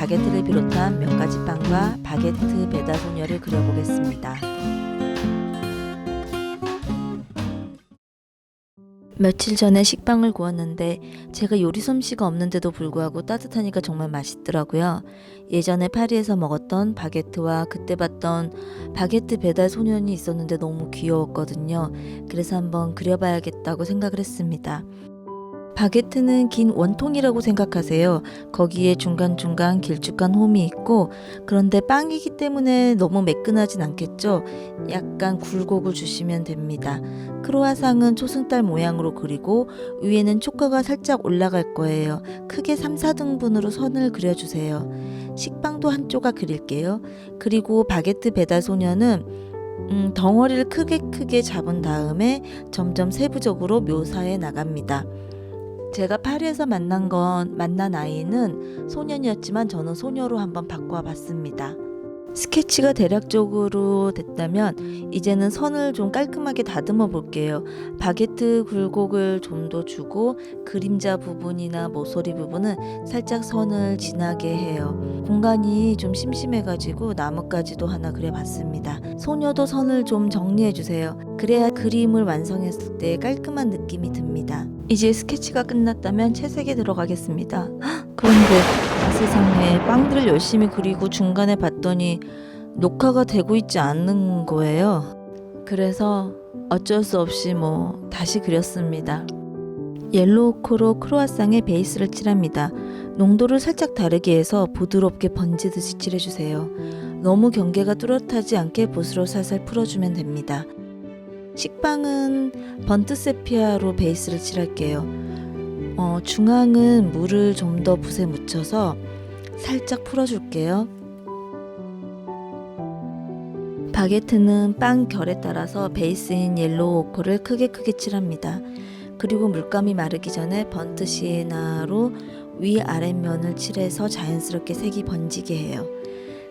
바게트를 비롯한 몇 가지 빵과 바게트 배달 소녀를 그려보겠습니다. 며칠 전에 식빵을 구웠는데 제가 요리 솜씨가 없는데도 불구하고 따뜻하니까 정말 맛있더라고요. 예전에 파리에서 먹었던 바게트와 그때 봤던 바게트 배달 소년이 있었는데 너무 귀여웠거든요. 그래서 한번 그려봐야겠다고 생각을 했습니다. 바게트는 긴 원통이라고 생각하세요. 거기에 중간중간 길쭉한 홈이 있고, 그런데 빵이기 때문에 너무 매끈하진 않겠죠? 약간 굴곡을 주시면 됩니다. 크로와상은 초승달 모양으로 그리고 위에는 초코가 살짝 올라갈 거예요. 크게 3, 4등분으로 선을 그려주세요. 식빵도 한 조각 그릴게요. 그리고 바게트 배달 소녀는 덩어리를 크게 잡은 다음에 점점 세부적으로 묘사해 나갑니다. 제가 파리에서 만난 아이는 소년이었지만 저는 소녀로 한번 바꿔봤습니다. 스케치가 대략적으로 됐다면 이제는 선을 좀 깔끔하게 다듬어 볼게요. 바게트 굴곡을 좀 더 주고 그림자 부분이나 모서리 부분은 살짝 선을 진하게 해요. 공간이 좀 심심해가지고 나뭇가지도 하나 그려봤습니다. 소녀도 선을 좀 정리해주세요. 그래야 그림을 완성했을 때 깔끔한 느낌이 듭니다. 이제 스케치가 끝났다면 채색에 들어가겠습니다. 그런데 세상에 빵들을 열심히 그리고 중간에 봤더니 녹화가 되고 있지 않는 거예요. 그래서 어쩔 수 없이 다시 그렸습니다. 옐로우 오코로 크로와상에 베이스를 칠합니다. 농도를 살짝 다르게 해서 부드럽게 번지듯이 칠해주세요. 너무 경계가 뚜렷하지 않게 붓으로 살살 풀어주면 됩니다. 식빵은 번트 세피아로 베이스를 칠할게요. 중앙은 물을 좀 더 붓에 묻혀서 살짝 풀어줄게요. 바게트는 빵 결에 따라서 베이스인 옐로우 오코를 크게 칠합니다. 그리고 물감이 마르기 전에 번트 시에나로 위아랫면을 칠해서 자연스럽게 색이 번지게 해요.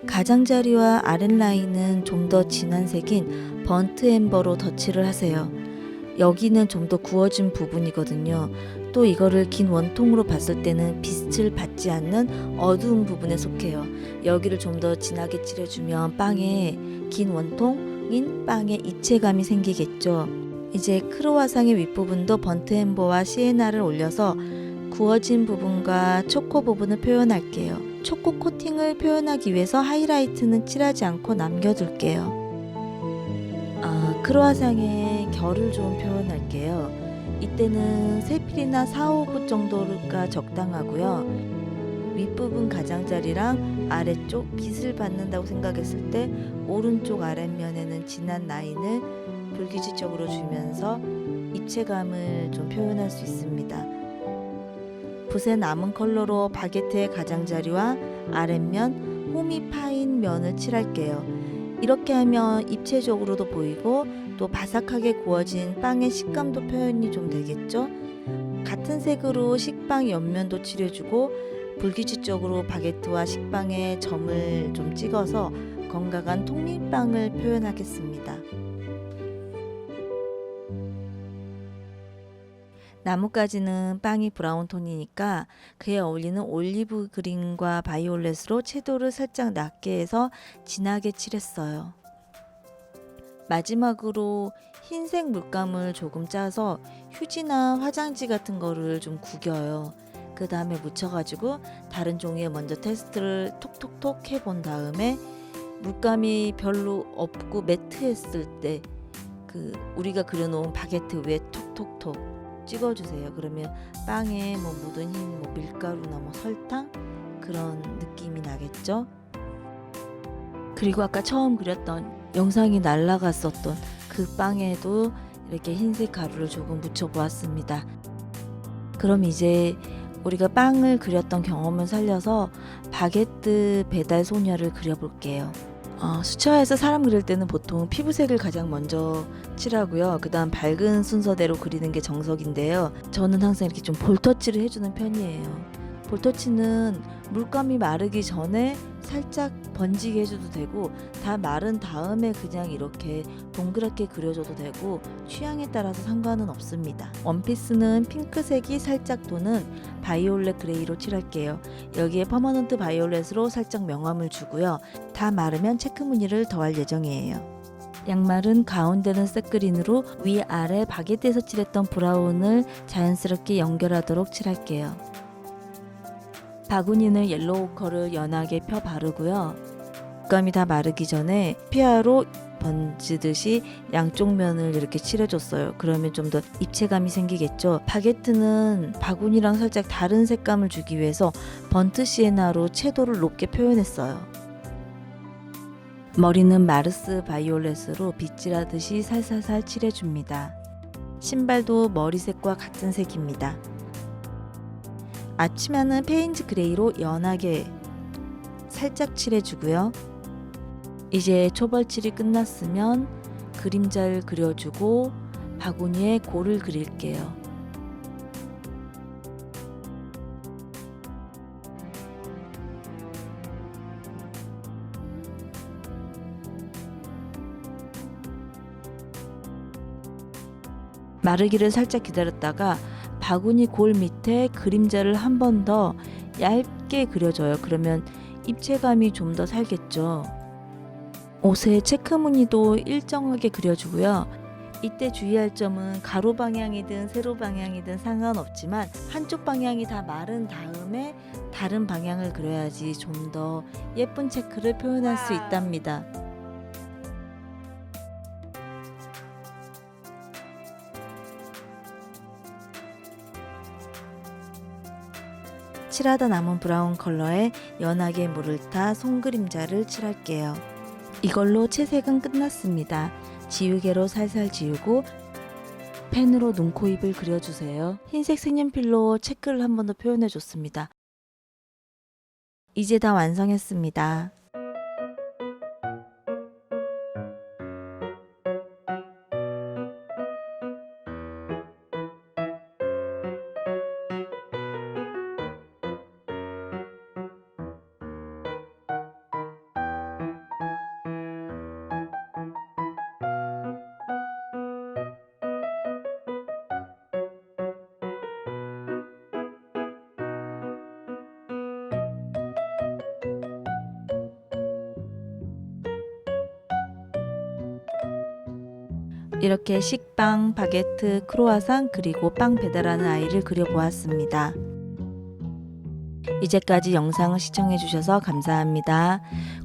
가장자리와 아랫라인은 좀 더 진한 색인 번트 엠버로 덧칠을 하세요. 여기는 좀 더 구워진 부분이거든요. 또 이거를 긴 원통으로 봤을 때는 빛을 받지 않는 어두운 부분에 속해요. 여기를 좀 더 진하게 칠해주면 빵에 긴 원통인 빵에 입체감이 생기겠죠. 이제 크로와상의 윗부분도 번트 엠버와 시에나를 올려서 구워진 부분과 초코 부분을 표현할게요. 초코 코팅을 표현하기 위해서 하이라이트는 칠하지 않고 남겨둘게요. 크로와상의 결을 좀 표현할게요. 이때는 3필이나 4, 5붓 정도가 적당하고요. 윗부분 가장자리랑 아래쪽 빛을 받는다고 생각했을 때 오른쪽 아랫면에는 진한 라인을 불규칙적으로 주면서 입체감을 좀 표현할 수 있습니다. 붓에 남은 컬러로 바게트의 가장자리와 아랫면, 홈이 파인 면을 칠할게요. 이렇게 하면 입체적으로도 보이고 또 바삭하게 구워진 빵의 식감도 표현이 좀 되겠죠? 같은 색으로 식빵 옆면도 칠해주고 불규칙적으로 바게트와 식빵에 점을 좀 찍어서 건강한 통밀빵을 표현하겠습니다. 나뭇가지는 빵이 브라운 톤이니까 그에 어울리는 올리브 그린과 바이올렛으로 채도를 살짝 낮게 해서 진하게 칠했어요. 마지막으로 흰색 물감을 조금 짜서 휴지나 화장지 같은 거를 좀 구겨요. 그 다음에 묻혀가지고 다른 종이에 먼저 테스트를 톡톡톡 해본 다음에 물감이 별로 없고 매트했을 때 우리가 그려놓은 바게트 위에 톡톡톡 찍어주세요. 그러면 빵에 묻은 흰 밀가루나 설탕 그런 느낌이 나겠죠? 그리고 아까 처음 그렸던 영상이 날라갔었던 그 빵에도 이렇게 흰색 가루를 조금 묻혀 보았습니다. 그럼 이제 우리가 빵을 그렸던 경험을 살려서 바게트 배달 소녀를 그려볼게요. 수채화에서 사람 그릴 때는 보통 피부색을 가장 먼저 칠하고요. 그 다음 밝은 순서대로 그리는 게 정석인데요. 저는 항상 이렇게 좀 볼터치를 해주는 편이에요. 볼터치는 물감이 마르기 전에 살짝 번지게 해줘도 되고, 다 마른 다음에 그냥 이렇게 동그랗게 그려줘도 되고 취향에 따라서 상관은 없습니다. 원피스는 핑크색이 살짝 도는 바이올렛 그레이로 칠할게요. 여기에 퍼머넌트 바이올렛으로 살짝 명암을 주고요. 다 마르면 체크 무늬를 더할 예정이에요. 양말은 가운데는 셋그린으로 위아래 바게트에서 칠했던 브라운을 자연스럽게 연결하도록 칠할게요. 바구니는 옐로우 오커를 연하게 펴 바르고요. 물감이 다 마르기 전에 피아로 번지듯이 양쪽 면을 이렇게 칠해줬어요. 그러면 좀 더 입체감이 생기겠죠. 바게트는 바구니랑 살짝 다른 색감을 주기 위해서 번트 시에나로 채도를 높게 표현했어요. 머리는 마르스 바이올렛으로 빗질하듯이 살살살 칠해줍니다. 신발도 머리색과 같은 색입니다. 앞치마는 페인트 그레이로 연하게 살짝 칠해주고요. 이제 초벌칠이 끝났으면 그림자를 그려주고 바구니에 골을 그릴게요. 마르기를 살짝 기다렸다가 바구니 골 밑에 그림자를 한 번 더 얇게 그려줘요. 그러면 입체감이 좀 더 살겠죠. 옷에 체크 무늬도 일정하게 그려주고요. 이때 주의할 점은 가로 방향이든 세로 방향이든 상관없지만 한쪽 방향이 다 마른 다음에 다른 방향을 그려야지 좀 더 예쁜 체크를 표현할 수 있답니다. 칠하다 남은 브라운 컬러에 연하게 물을 타 손그림자를 칠할게요. 이걸로 채색은 끝났습니다. 지우개로 살살 지우고 펜으로 눈, 코, 입을 그려주세요. 흰색 색연필로 체크를 한 번 더 표현해줬습니다. 이제 다 완성했습니다. 이렇게 식빵, 바게트, 크로와상 그리고 빵 배달하는 아이를 그려보았습니다. 이제까지 영상을 시청해주셔서 감사합니다.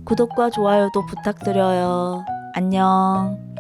구독과 좋아요도 부탁드려요. 안녕.